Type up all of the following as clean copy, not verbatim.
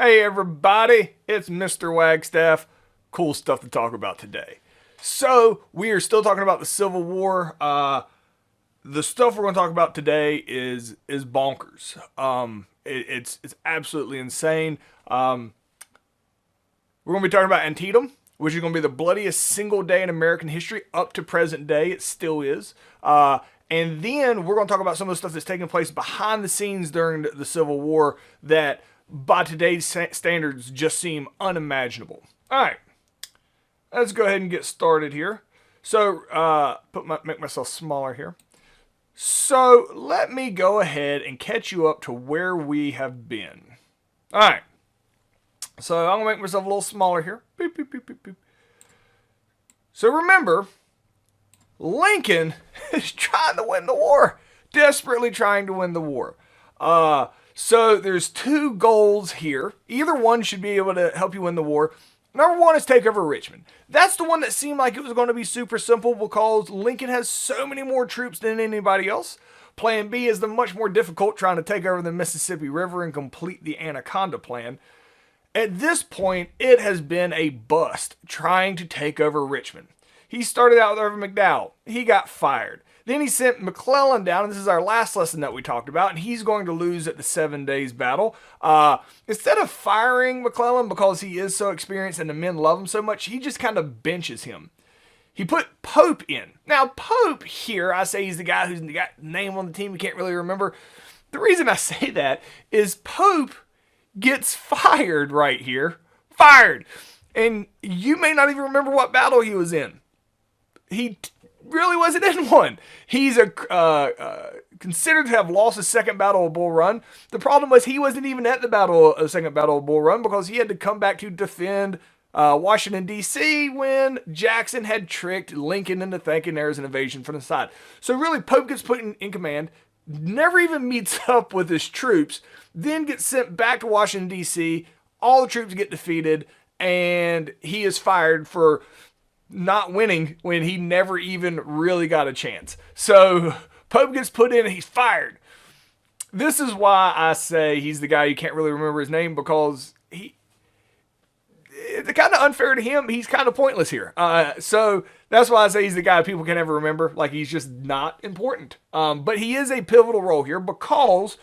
Hey everybody, it's Mr. Wagstaff. Cool stuff to talk about today. So, we are still talking about the Civil War. The stuff we're going to talk about today is bonkers. It's absolutely insane. We're going to be talking about Antietam, which is going to be the bloodiest single day in American history up to present day. It still is. And then we're going to talk about some of the stuff that's taking place behind the scenes during the Civil War that, by today's standards, just seem unimaginable. All right, let's go ahead and get started here. So, make myself smaller here. So, let me go ahead and catch you up to where we have been. All right. So, I'm going to make myself a little smaller here. Beep, beep, beep, beep, beep. So, remember, Lincoln is trying to win the war. Desperately trying to win the war. So there's two goals here. Either one should be able to help you win the war. Number one is take over Richmond. That's the one that seemed like it was going to be super simple because Lincoln has so many more troops than anybody else. Plan B is the much more difficult, trying to take over the Mississippi River and complete the Anaconda Plan. At this point, it has been a bust trying to take over Richmond. He started out with Irvin McDowell. He got fired. Then he sent McClellan down, and this is our last lesson that we talked about, and he's going to lose at the 7 Days Battle. Instead of firing McClellan because he is so experienced and the men love him so much, he just kind of benches him. He put Pope in. Now, Pope here, I say he's the guy who's got name on the team you can't really remember. The reason I say that is Pope gets fired right here. Fired. And you may not even remember what battle he was in. He really wasn't in one. He's considered to have lost his second battle of Bull Run. The problem was he wasn't even at the second battle of Bull Run because he had to come back to defend Washington, D.C. when Jackson had tricked Lincoln into thinking there was an invasion from the side. So really, Pope gets put in command, never even meets up with his troops, then gets sent back to Washington, D.C. All the troops get defeated, and he is fired for not winning when he never even really got a chance. So Pope gets put in and he's fired. This is why I say he's the guy you can't really remember his name, because it's kind of unfair to him. He's kind of pointless here. So that's why I say he's the guy people can never remember. Like, he's just not important. But he is a pivotal role here, because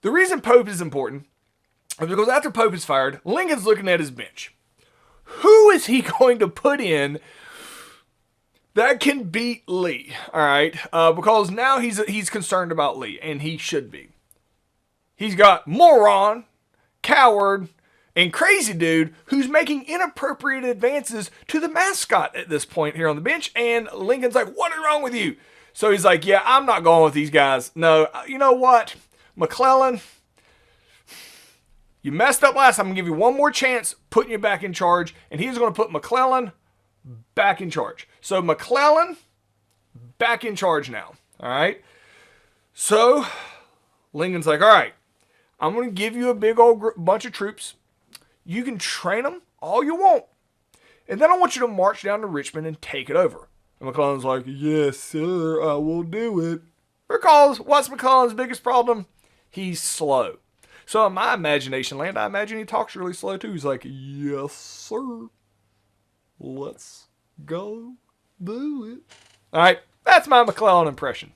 the reason Pope is important is because after Pope is fired, Lincoln's looking at his bench. Who is he going to put in that can beat Lee? All right, because now he's concerned about Lee, and he should be. He's got moron, coward, and crazy dude who's making inappropriate advances to the mascot at this point here on the bench, and Lincoln's like, "What is wrong with you?" So he's like, "Yeah, I'm not going with these guys. No, you know what, McClellan, you messed up last time. I'm going to give you one more chance putting you back in charge." And he's going to put McClellan back in charge. So McClellan back in charge now. All right. So Lincoln's like, "All right, I'm going to give you a big old bunch of troops. You can train them all you want. And then I want you to march down to Richmond and take it over." And McClellan's like, "Yes, sir, I will do it." Because what's McClellan's biggest problem? He's slow. So in my imagination land, I imagine he talks really slow too. He's like, "Yes, sir. Let's go do it." All right, that's my McClellan impression.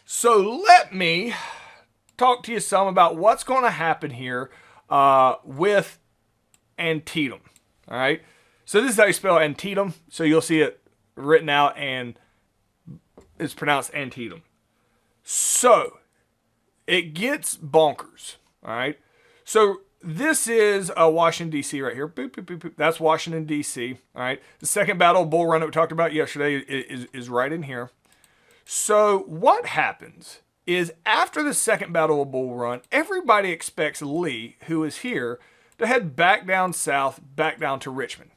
So let me talk to you some about what's going to happen here with Antietam. All right, so this is how you spell Antietam. So you'll see it written out, and it's pronounced Antietam. So it gets bonkers, all right? So this is Washington, D.C. right here. Boop, boop, boop, boop. That's Washington, D.C., all right? The second battle of Bull Run that we talked about yesterday is right in here. So what happens is after the second battle of Bull Run, everybody expects Lee, who is here, to head back down south, back down to Richmond.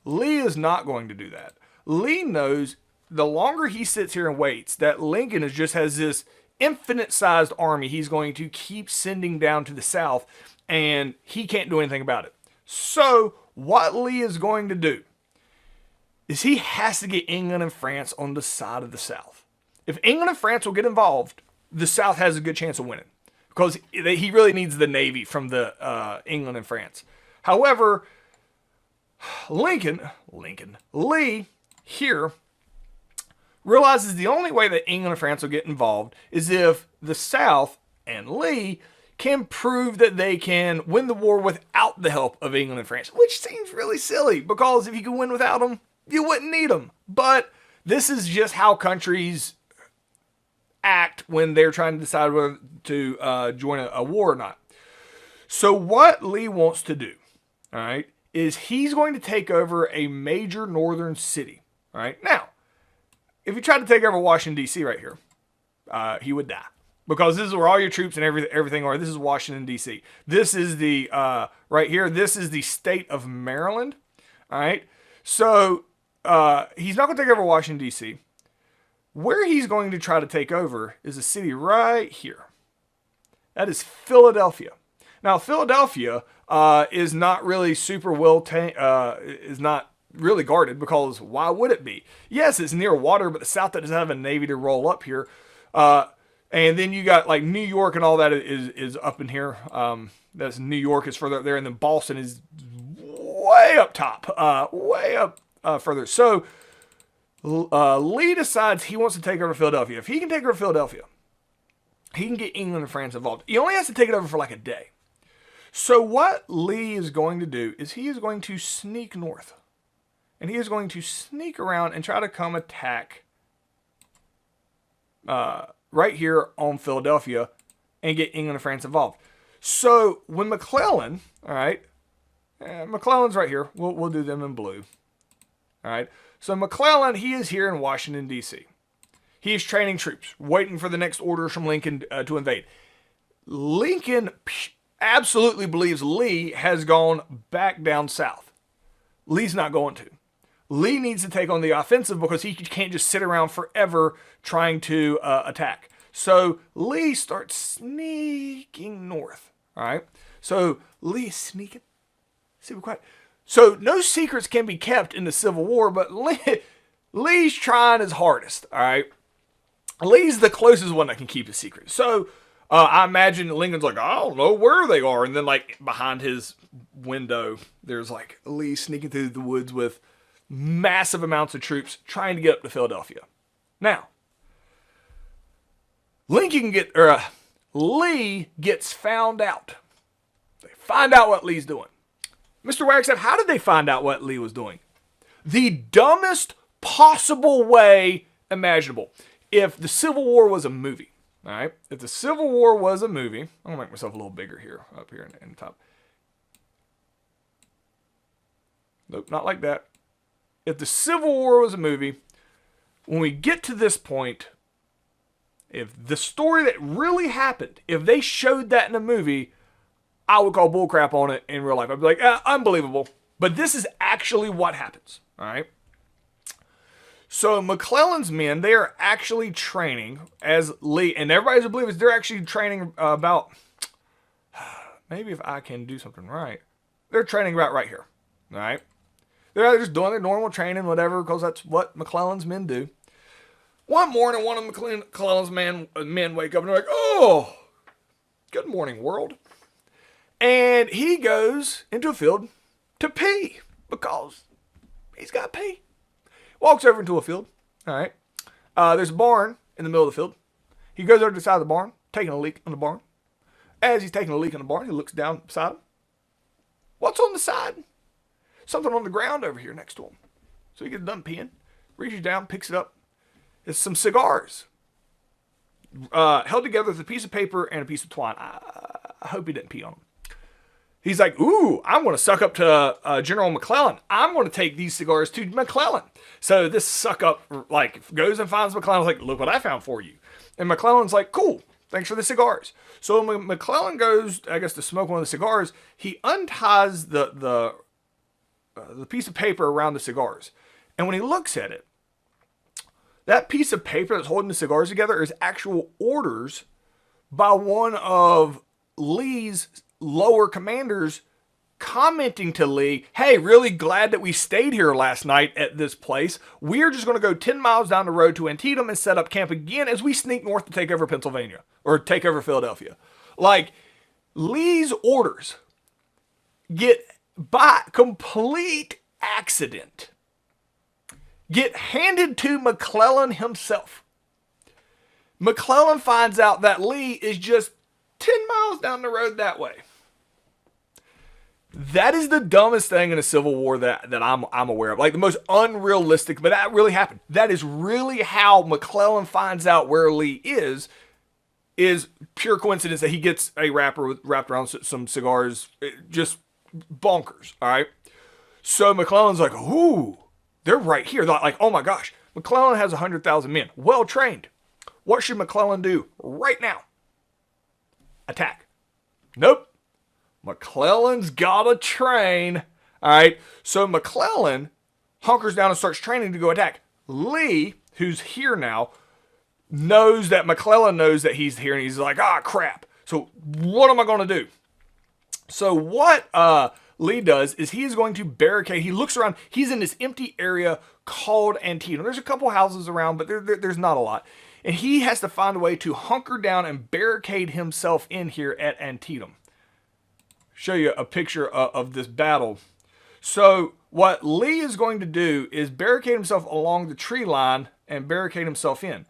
Lee is not going to do that. Lee knows the longer he sits here and waits, that Lincoln just has this infinite-sized army he's going to keep sending down to the south, and he can't do anything about it. So what Lee is going to do is he has to get England and France on the side of the South. If England and France will get involved, the South has a good chance of winning. because he really needs the Navy from the England and France. However, Lee here realizes the only way that England and France will get involved is if the South and Lee can prove that they can win the war without the help of England and France, which seems really silly because if you could win without them, you wouldn't need them. But this is just how countries act when they're trying to decide whether to join a war or not. So what Lee wants to do, all right, is he's going to take over a major northern city. All right. Now, if he tried to take over Washington, D.C. right here, he would die. Because this is where all your troops and everything are. This is Washington, D.C. This is the, right here, this is the state of Maryland. All right. So he's not going to take over Washington, D.C. Where he's going to try to take over is a city right here. That is Philadelphia. Now, Philadelphia is not really super is not really guarded because why would it be? Yes, it's near water, but the South doesn't have a Navy to roll up here. And then you got like New York and all that is up in here. That's New York is further up there, and then Boston is way up top, way up further. So Lee decides he wants to take over Philadelphia. If he can take over Philadelphia, he can get England and France involved. He only has to take it over for like a day. So what Lee is going to do is he is going to sneak north. And he is going to sneak around and try to come attack right here on Philadelphia and get England and France involved. So when McClellan, all right, McClellan's right here. We'll do them in blue. All right. So McClellan, he is here in Washington, D.C. He is training troops, waiting for the next orders from Lincoln to invade. Lincoln absolutely believes Lee has gone back down south. Lee's not going to. Lee needs to take on the offensive because he can't just sit around forever trying to attack. So Lee starts sneaking north. All right. So Lee is sneaking. Super quiet. So no secrets can be kept in the Civil War, but Lee's trying his hardest. All right. Lee's the closest one that can keep a secret. So I imagine Lincoln's like, I don't know where they are. And then like behind his window, there's like Lee sneaking through the woods with massive amounts of troops trying to get up to Philadelphia. Now, Lee gets found out. They find out what Lee's doing. Mr. Wagstaff, how did they find out what Lee was doing? The dumbest possible way imaginable. If the Civil War was a movie, all right? If the Civil War was a movie, I'm going to make myself a little bigger here, up here in the top. Nope, not like that. If the Civil War was a movie, when we get to this point, if the story that really happened, if they showed that in a movie, I would call bullcrap on it in real life. I'd be like, unbelievable. But this is actually what happens, all right? So McClellan's men, they are actually training as Lee, and everybody's believes they're actually training about, maybe if I can do something right, they're training about right here, all right? They're just doing their normal training, whatever, because that's what McClellan's men do. One morning, one of McClellan's men wake up and they're like, oh, good morning, world. And he goes into a field to pee because he's got to pee. Walks over into a field. All right. There's a barn in the middle of the field. He goes over to the side of the barn, taking a leak in the barn. As he's taking a leak in the barn, he looks down beside him. What's on the side? Something on the ground over here next to him. So he gets done peeing, reaches down, picks it up. It's some cigars. Held together with a piece of paper and a piece of twine. I hope he didn't pee on them. He's like, ooh, I'm going to suck up to General McClellan. I'm going to take these cigars to McClellan. So this suck up like goes and finds McClellan's like, look what I found for you. And McClellan's like, cool, thanks for the cigars. So when McClellan goes, I guess, to smoke one of the cigars, he unties the piece of paper around the cigars. And when he looks at it, that piece of paper that's holding the cigars together is actual orders by one of Lee's lower commanders commenting to Lee, hey, really glad that we stayed here last night at this place. We're just going to go 10 miles down the road to Antietam and set up camp again as we sneak north to take over Pennsylvania or take over Philadelphia. Like, Lee's orders get, by complete accident, get handed to McClellan himself. McClellan finds out that Lee is just 10 miles down the road that way. That is the dumbest thing in a civil war that I'm aware of. Like, the most unrealistic, but that really happened. That is really how McClellan finds out where Lee is pure coincidence that he gets a wrapper wrapped around some cigars. Just bonkers, all right? So McClellan's like, ooh, they're right here. They're like, oh my gosh, McClellan has 100,000 men, well trained. What should McClellan do right now? Attack. Nope. McClellan's gotta train. All right. So McClellan hunkers down and starts training to go attack. Lee, who's here now, knows that McClellan knows that he's here, and he's like, ah, crap. So what am I going to do? So what Lee does is he is going to barricade. He looks around. He's in this empty area called Antietam. There's a couple houses around, but there's not a lot. And he has to find a way to hunker down and barricade himself in here at Antietam. Show you a picture of this battle. So what Lee is going to do is barricade himself along the tree line and barricade himself in.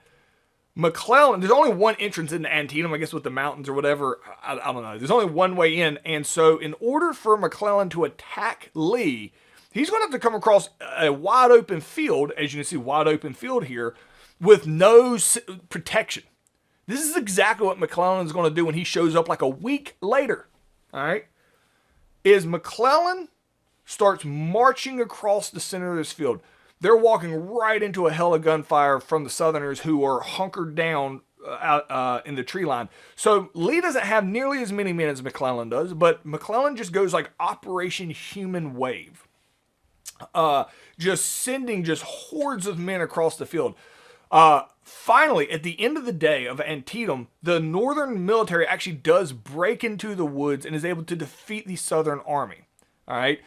McClellan, there's only one entrance into Antietam, I guess with the mountains or whatever. I don't know. There's only one way in. And so in order for McClellan to attack Lee, he's going to have to come across a wide open field, as you can see, wide open field here, with no protection. This is exactly what McClellan is going to do when he shows up like a week later. All right. Is McClellan starts marching across the center of this field. They're walking right into a hell of gunfire from the Southerners who are hunkered down in the tree line. So Lee doesn't have nearly as many men as McClellan does, but McClellan just goes like Operation Human Wave. Just sending just hordes of men across the field. Finally, at the end of the day of Antietam, the Northern military actually does break into the woods and is able to defeat the Southern army. All right.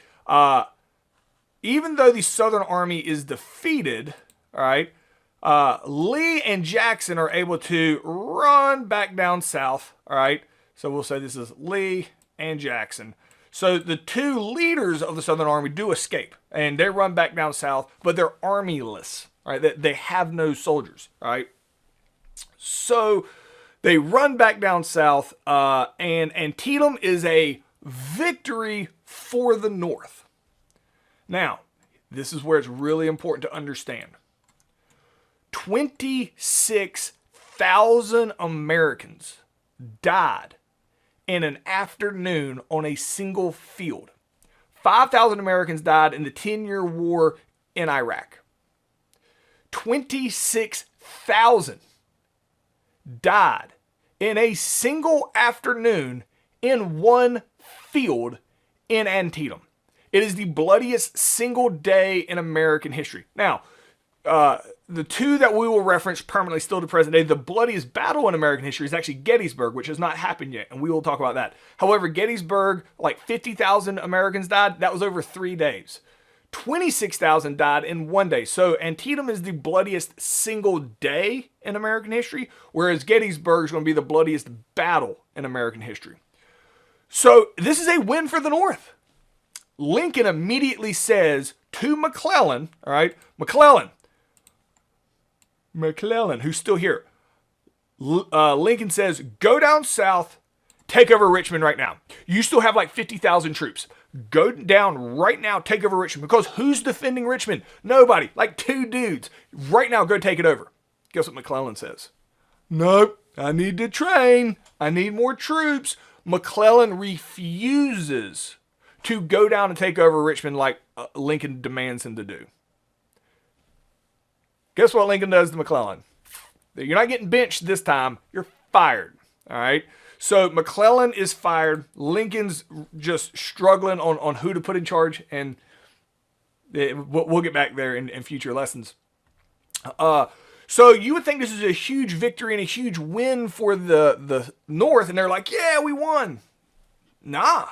Even though the Southern army is defeated, all right, Lee and Jackson are able to run back down south. All right. So we'll say this is Lee and Jackson. So the two leaders of the Southern army do escape and they run back down south, but they're armyless. All right. They have no soldiers. All right. So they run back down south, and Antietam is a victory for the North. Now, this is where it's really important to understand. 26,000 Americans died in an afternoon on a single field. 5,000 Americans died in the 10-year war in Iraq. 26,000 died in a single afternoon in one field in Antietam. It is the bloodiest single day in American history. Now, the two that we will reference permanently still to present day, the bloodiest battle in American history is actually Gettysburg, which has not happened yet, and we will talk about that. However, Gettysburg, like 50,000 Americans died. That was over 3 days. 26,000 died in 1 day. So Antietam is the bloodiest single day in American history, whereas Gettysburg is going to be the bloodiest battle in American history. So this is a win for the North. Lincoln immediately says to McClellan, all right, McClellan, who's still here. Lincoln says, go down south, take over Richmond right now. You still have like 50,000 troops. Go down right now, take over Richmond. Because who's defending Richmond? Nobody. Like 2 dudes. Right now, go take it over. Guess what McClellan says? Nope. I need to train. I need more troops. McClellan refuses to go down and take over Richmond like Lincoln demands him to do. Guess what Lincoln does to McClellan? You're not getting benched this time. You're fired. All right. So McClellan is fired. Lincoln's just struggling on who to put in charge, and we'll get back there in future lessons. So you would think this is a huge victory and a huge win for the North, and they're like, yeah, we won. Nah.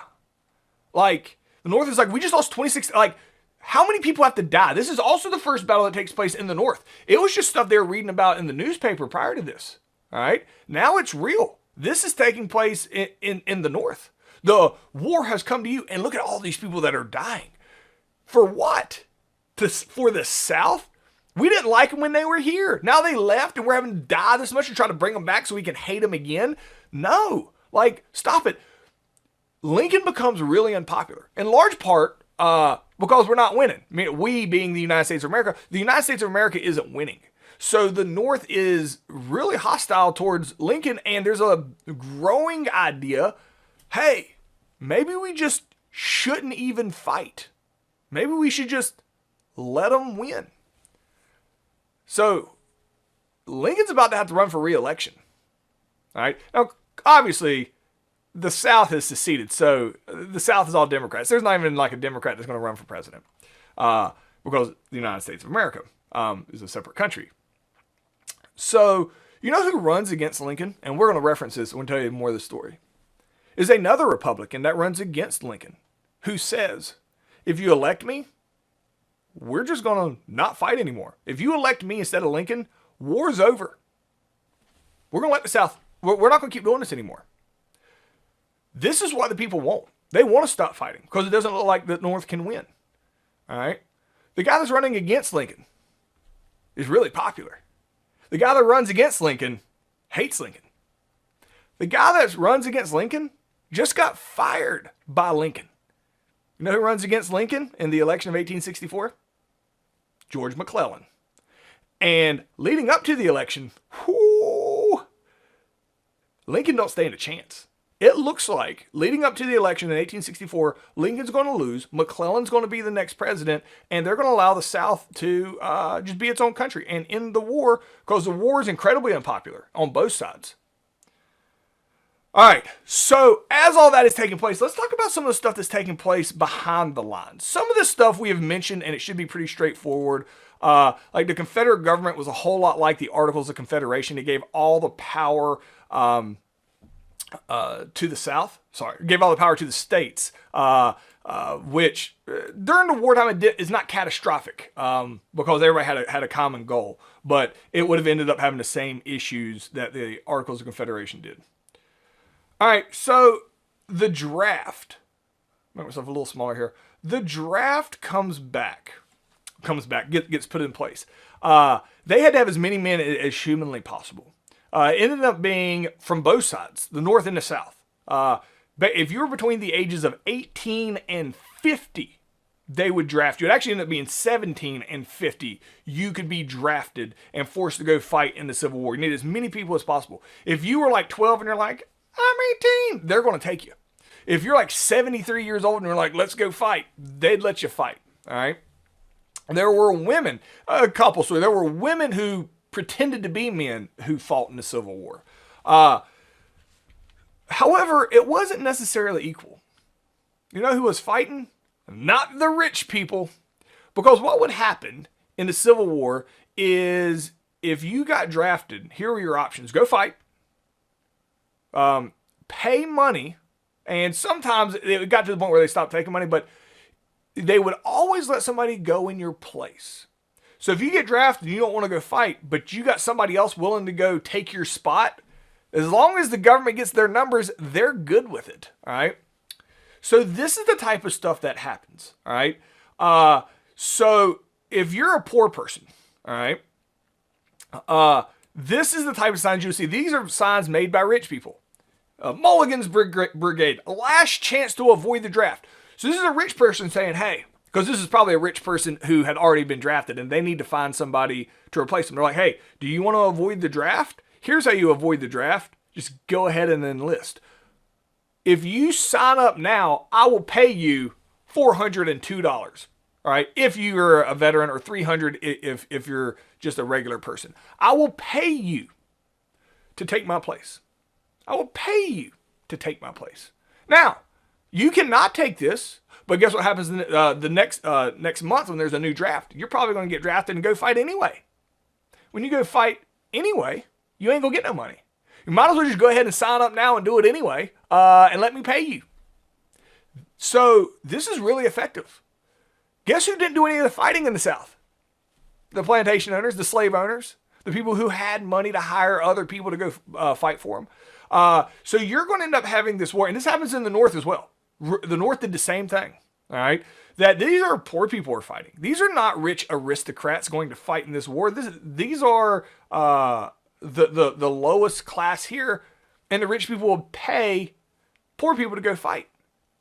Like, the North is like, we just lost 26. Like, how many people have to die? This is also the first battle that takes place in the North. It was just stuff they were reading about in the newspaper prior to this. All right. Now it's real. This is taking place in the North. The war has come to you, and look at all these people that are dying. For what? For the South? We didn't like them when they were here. Now they left, and we're having to die this much to try to bring them back so we can hate them again? No. Like, stop it. Lincoln becomes really unpopular, in large part because we're not winning. I mean, we being the United States of America, the United States of America isn't winning. So the North is really hostile towards Lincoln, and there's a growing idea, hey, maybe we just shouldn't even fight. Maybe we should just let them win. So Lincoln's about to have to run for re-election. All right. Now, obviously, the South has seceded, so the South is all Democrats. There's not even like a Democrat that's going to run for president because the United States of America is a separate country. So, you know who runs against Lincoln? And we're going to reference this. I'm going to tell you more of the story. Is another Republican that runs against Lincoln who says, if you elect me, we're just going to not fight anymore. If you elect me instead of Lincoln, war's over. We're going to let the South, we're not going to keep doing this anymore. This is what the people want. They want to stop fighting because it doesn't look like the North can win. All right. The guy that's running against Lincoln is really popular. The guy that runs against Lincoln hates Lincoln. The guy that runs against Lincoln just got fired by Lincoln. You know who runs against Lincoln in the election of 1864? George McClellan. And leading up to the election, Lincoln don't stand a chance. It looks like, leading up to the election in 1864, Lincoln's going to lose, McClellan's going to be the next president, and they're going to allow the South to just be its own country and end the war, because the war is incredibly unpopular on both sides. All right, so as all that is taking place, let's talk about some of the stuff that's taking place behind the lines. Some of this stuff we have mentioned, and it should be pretty straightforward. Like the Confederate government was a whole lot like the Articles of Confederation. It gave all the power to the South. Gave all the power to the states, which during the wartime is not catastrophic because everybody had a common goal, but it would have ended up having the same issues that the Articles of Confederation did. All right, so the draft. Make myself a little smaller here. The draft comes back, gets put in place. They had to have as many men as humanly possible. It ended up being from both sides, the North and the South. But if you were between the ages of 18 and 50, they would draft you. It actually ended up being 17 and 50. You could be drafted and forced to go fight in the Civil War. You need as many people as possible. If you were like 12 and you're like, I'm 18, they're going to take you. If you're like 73 years old and you're like, let's go fight, they'd let you fight. All right. There were women, a couple, so there were women who pretended to be men who fought in the Civil War. However, it wasn't necessarily equal. You know who was fighting? Not the rich people. Because what would happen in the Civil War is if you got drafted, here are your options. Go fight. Pay money. And sometimes it got to the point where they stopped taking money, but they would always let somebody go in your place. So if you get drafted and you don't want to go fight, but you got somebody else willing to go take your spot, as long as the government gets their numbers, they're good with it. All right. So this is the type of stuff that happens. All right. So if you're a poor person, all right, this is the type of signs you'll see. These are signs made by rich people. Mulligan's Brigade, a last chance to avoid the draft. So this is a rich person saying, hey, because this is probably a rich person who had already been drafted and they need to find somebody to replace them. They're like, hey, do you want to avoid the draft? Here's how you avoid the draft. Just go ahead and enlist. If you sign up now, I will pay you $402. All right. If you're a veteran, or $300 if you're just a regular person. I will pay you to take my place. I will pay you to take my place. Now, you cannot take this, but guess what happens in the next month when there's a new draft? You're probably going to get drafted and go fight anyway. When you go fight anyway, you ain't going to get no money. You might as well just go ahead and sign up now and do it anyway, and let me pay you. So this is really effective. Guess who didn't do any of the fighting in the South? The plantation owners, the slave owners. the people who had money to hire other people to go fight for them. So you're going to end up having this war, and this happens in the North as well. The North did the same thing, all right? That these are poor people who are fighting. These are not rich aristocrats going to fight in this war. These are the lowest class here, and the rich people will pay poor people to go fight.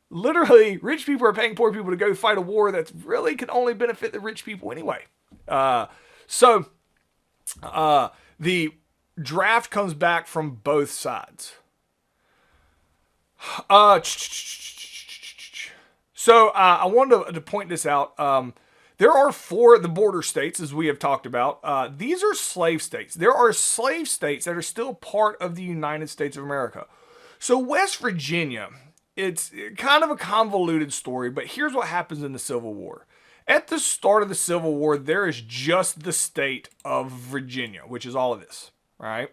Literally, rich people are paying poor people to go fight a war that really can only benefit the rich people anyway. So the draft comes back from both sides. So I wanted to point this out. There are 4 of the border states, as we have talked about. These are slave states. There are slave states that are still part of the United States of America. So West Virginia, it's kind of a convoluted story, but here's what happens in the Civil War. At the start of the Civil War, there is just the state of Virginia, which is all of this, right?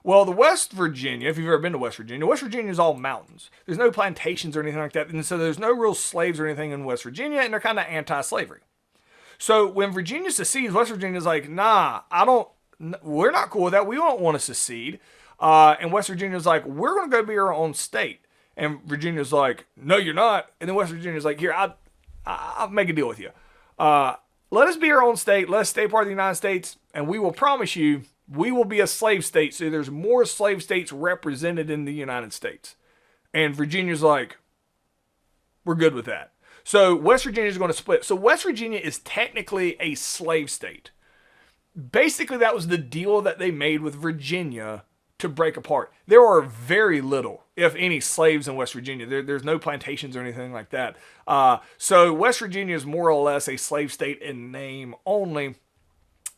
Well, the West Virginia, if you've ever been to West Virginia is all mountains. There's no plantations or anything like that, and so there's no real slaves or anything in West Virginia, and they're kind of anti-slavery. So when Virginia secedes, West Virginia's like, nah, we're not cool with that. We don't want to secede. And West Virginia's like, we're going to go be our own state. And Virginia's like, no, you're not. And then West Virginia's like, here, I'll make a deal with you. Let us be our own state. Let us stay part of the United States. And we will promise you, we will be a slave state. So there's more slave states represented in the United States. And Virginia's like, we're good with that. So West Virginia is going to split. So West Virginia is technically a slave state. Basically, that was the deal that they made with Virginia to break apart. There are very little, if any, slaves in West Virginia. There's no plantations or anything like that. So West Virginia is more or less a slave state in name only.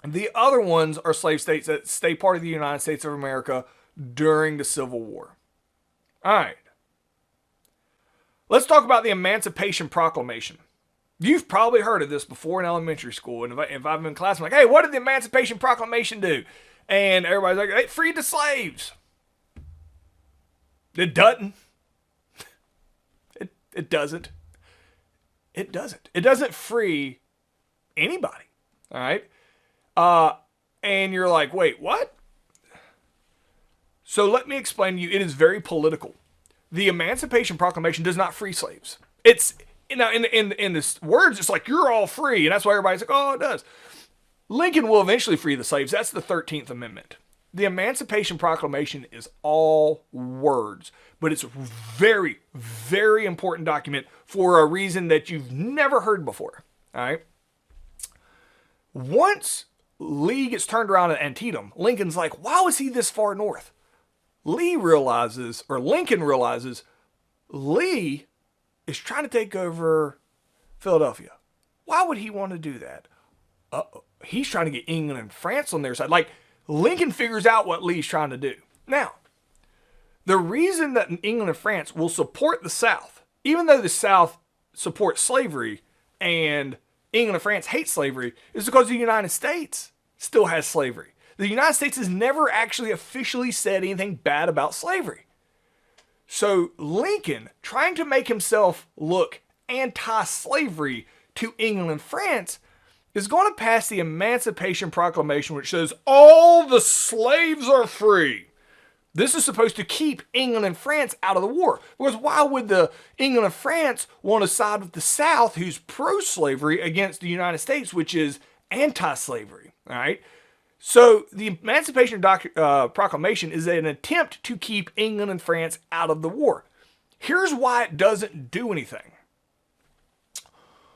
The other ones are slave states that stay part of the United States of America during the Civil War. All right. Let's talk about the Emancipation Proclamation. You've probably heard of this before in elementary school. And if I've been in class, I'm like, hey, what did the Emancipation Proclamation do? And everybody's like, it freed the slaves. It doesn't. It doesn't. It doesn't. It doesn't free anybody. All right? And you're like, wait, what? So let me explain to you. It is very political. The Emancipation Proclamation does not free slaves. It's now in this words, it's like you're all free, and that's why everybody's like, oh, it does. Lincoln will eventually free the slaves. That's the 13th Amendment. The Emancipation Proclamation is all words, but it's a very, very important document for a reason that you've never heard before. All right. Once Lee gets turned around at Antietam, Lincoln's like, why was he this far north? Lincoln realizes Lee is trying to take over Philadelphia. Why would he want to do that? He's trying to get England and France on their side. Like, Lincoln figures out what Lee's trying to do. Now, the reason that England and France will support the South, even though the South supports slavery and England and France hate slavery, is because the United States still has slavery. The United States has never actually officially said anything bad about slavery. So Lincoln, trying to make himself look anti-slavery to England and France, is going to pass the Emancipation Proclamation, which says all the slaves are free. This is supposed to keep England and France out of the war. Because why would the England and France want to side with the South, who's pro-slavery, against the United States, which is anti-slavery? All right. So the Emancipation Proclamation is an attempt to keep England and France out of the war. Here's why it doesn't do anything.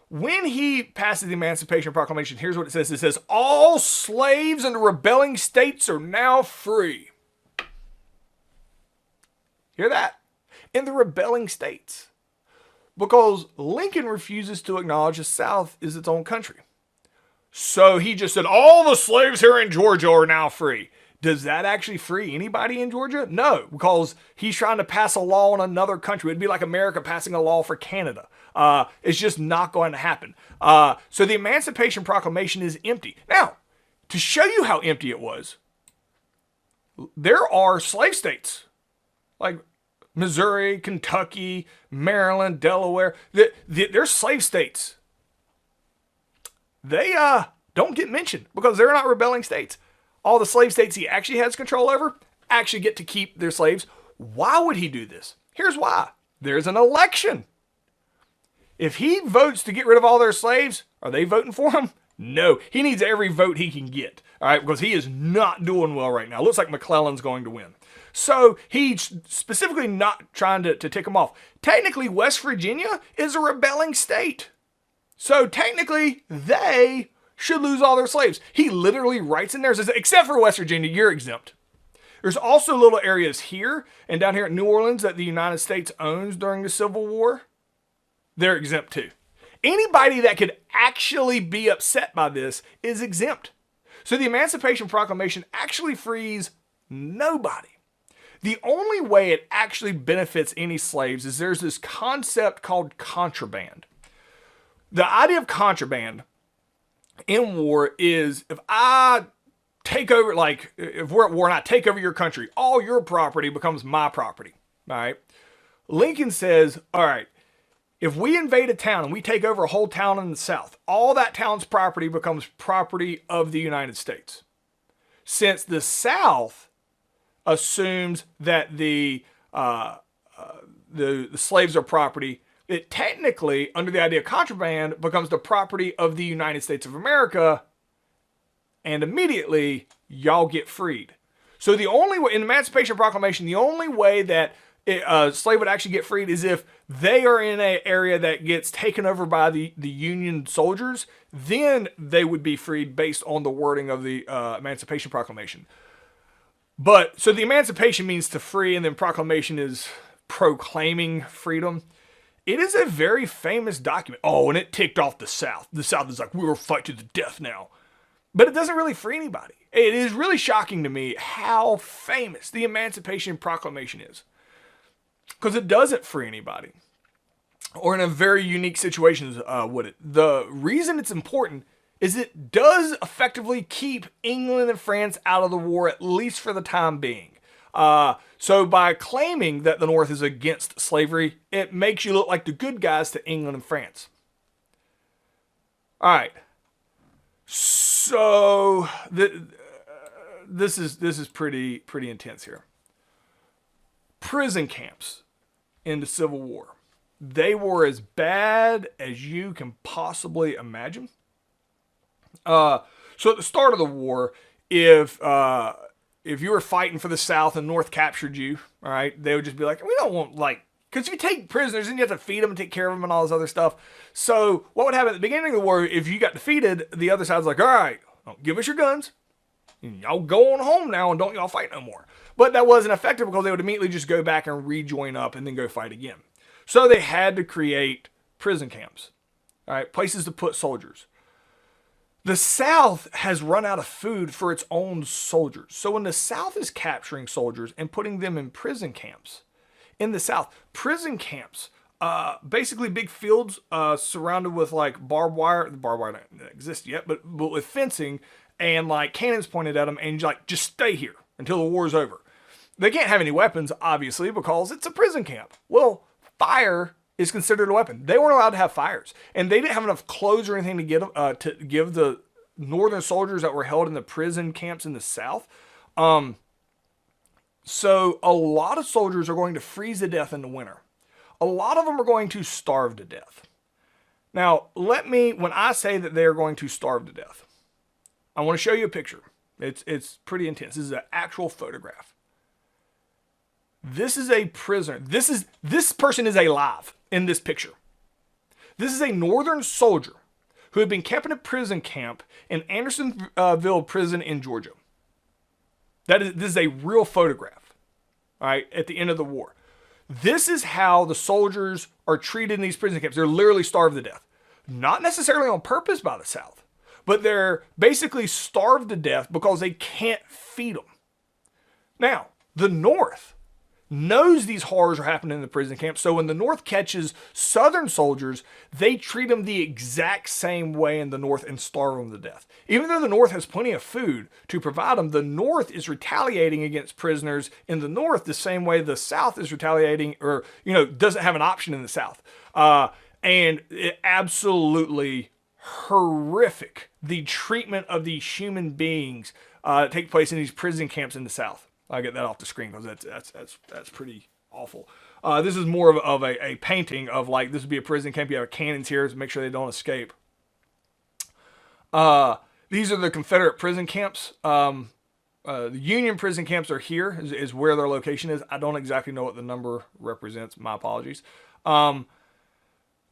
When he passes the Emancipation Proclamation, here's what it says. It says, all slaves in the rebelling states are now free. Hear that? In the rebelling states. Because Lincoln refuses to acknowledge the South is its own country. So he just said, all the slaves here in Georgia are now free. Does that actually free anybody in Georgia? No, because he's trying to pass a law in another country. It'd be like America passing a law for Canada. It's just not going to happen. So the Emancipation Proclamation is empty. Now, to show you how empty it was, there are slave states like Missouri, Kentucky, Maryland, Delaware. They're slave states. They don't get mentioned because they're not rebelling states. all the slave states he actually has control over actually get to keep their slaves. Why would he do this? Here's why. There's an election. If he votes to get rid of all their slaves, are they voting for him? No. He needs every vote he can get, all right, because he is not doing well right now. It looks like McClellan's going to win. So he's specifically not trying to tick him off. Technically, West Virginia is a rebelling state. So technically, they should lose all their slaves. He literally writes in there, says, except for West Virginia, you're exempt. There's also little areas here and down here at New Orleans that the United States owns during the Civil War. They're exempt too. Anybody that could actually be upset by this is exempt. So the Emancipation Proclamation actually frees nobody. The only way it actually benefits any slaves is there's this concept called contraband. The idea of contraband in war is if I take over, like if we're at war and I take over your country, all your property becomes my property, all right? Lincoln says, all right, if we invade a town and we take over a whole town in the South, all that town's property becomes property of the United States. Since the South assumes that the slaves are property, it technically, under the idea of contraband, becomes the property of the United States of America, and immediately y'all get freed. So the only way, in the Emancipation Proclamation, the only way that a slave would actually get freed is if they are in an area that gets taken over by the Union soldiers, then they would be freed based on the wording of the Emancipation Proclamation. But, so the emancipation means to free, and then proclamation is proclaiming freedom. It is a very famous document. Oh, and it ticked off the South. The South is like, we'll fight to the death now. But it doesn't really free anybody. It is really shocking to me how famous the Emancipation Proclamation is. Because it doesn't free anybody. Or in a very unique situation would it. The reason it's important is it does effectively keep England and France out of the war, at least for the time being. So by claiming that the North is against slavery, it makes you look like the good guys to England and France. All right. So this is pretty intense here. Prison camps in the Civil War. They were as bad as you can possibly imagine. So at the start of the war, if you were fighting for the South and North captured you, all right, they would just be like, we don't want, like, because you take prisoners and you have to feed them and take care of them and all this other stuff. So what would happen at the beginning of the war, if you got defeated, the other side's like, all right, don't give us your guns. Y'all go on home now and don't y'all fight no more. But that wasn't effective because they would immediately just go back and rejoin up and then go fight again. So they had to create prison camps, all right, places to put soldiers. The South has run out of food for its own soldiers. So when the South is capturing soldiers and putting them in prison camps, in the South, prison camps, basically big fields surrounded with like barbed wire. The barbed wire doesn't exist yet, but with fencing and like cannons pointed at them, and like just stay here until the war's over. They can't have any weapons, obviously, because it's a prison camp. Well, fire is considered a weapon. They weren't allowed to have fires, and they didn't have enough clothes or anything to give the Northern soldiers that were held in the prison camps in the South. So a lot of soldiers are going to freeze to death in the winter. A lot of them are going to starve to death. Now, when I say that they're going to starve to death, I want to show you a picture. It's pretty intense. This is an actual photograph. This is a prisoner. This person is alive in this picture. This is a Northern soldier who had been kept in a prison camp in Andersonville prison in Georgia. This is a real photograph, all right, at the end of the war. This is how the soldiers are treated in these prison camps. They're literally starved to death. Not necessarily on purpose by the South, but they're basically starved to death because they can't feed them. Now, the North knows these horrors are happening in the prison camp. So when the North catches Southern soldiers, they treat them the exact same way in the North and starve them to death. Even though the North has plenty of food to provide them, the North is retaliating against prisoners in the North the same way the South is retaliating, or, doesn't have an option in the South. And it absolutely horrific, the treatment of these human beings take place in these prison camps in the South. I'll get that off the screen because that's pretty awful. This is more of a painting of like, this would be a prison camp. You have cannons here to make sure they don't escape. These are the Confederate prison camps. The Union prison camps are here, is where their location is. I don't exactly know what the number represents. My apologies.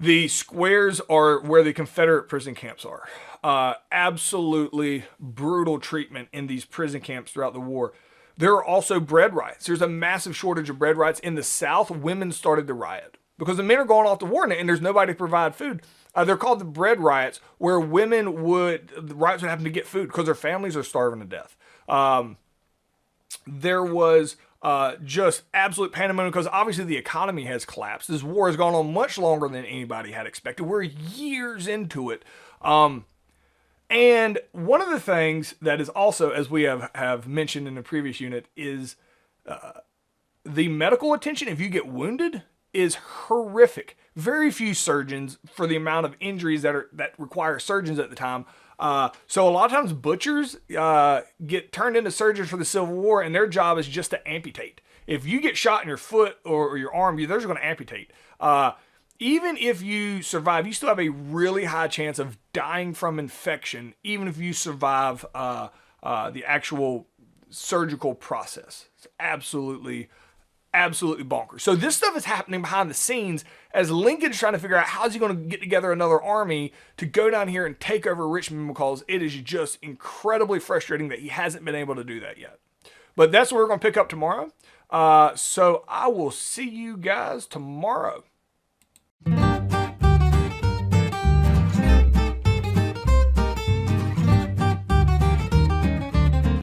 The squares are where the Confederate prison camps are. Absolutely brutal treatment in these prison camps throughout the war. There are also bread riots. There's a massive shortage of bread riots. In the South, women started to riot because the men are going off to war and there's nobody to provide food. They're called the bread riots, where the riots would happen to get food because their families are starving to death. There was just absolute pandemonium because obviously the economy has collapsed. This war has gone on much longer than anybody had expected. We're years into it. And one of the things that is also, as we have mentioned in the previous unit, is the medical attention if you get wounded is horrific. Very few surgeons for the amount of injuries that require surgeons at the time. So a lot of times butchers get turned into surgeons for the Civil War, and their job is just to amputate. If you get shot in your foot or your arm, they're just going to amputate. Even if you survive, you still have a really high chance of dying from infection, even if you survive the actual surgical process. It's absolutely bonkers. So this stuff is happening behind the scenes as Lincoln's trying to figure out how's he going to get together another army to go down here and take over Richmond, because it is just incredibly frustrating that he hasn't been able to do that yet. But that's what we're going to pick up tomorrow. So I will see you guys tomorrow.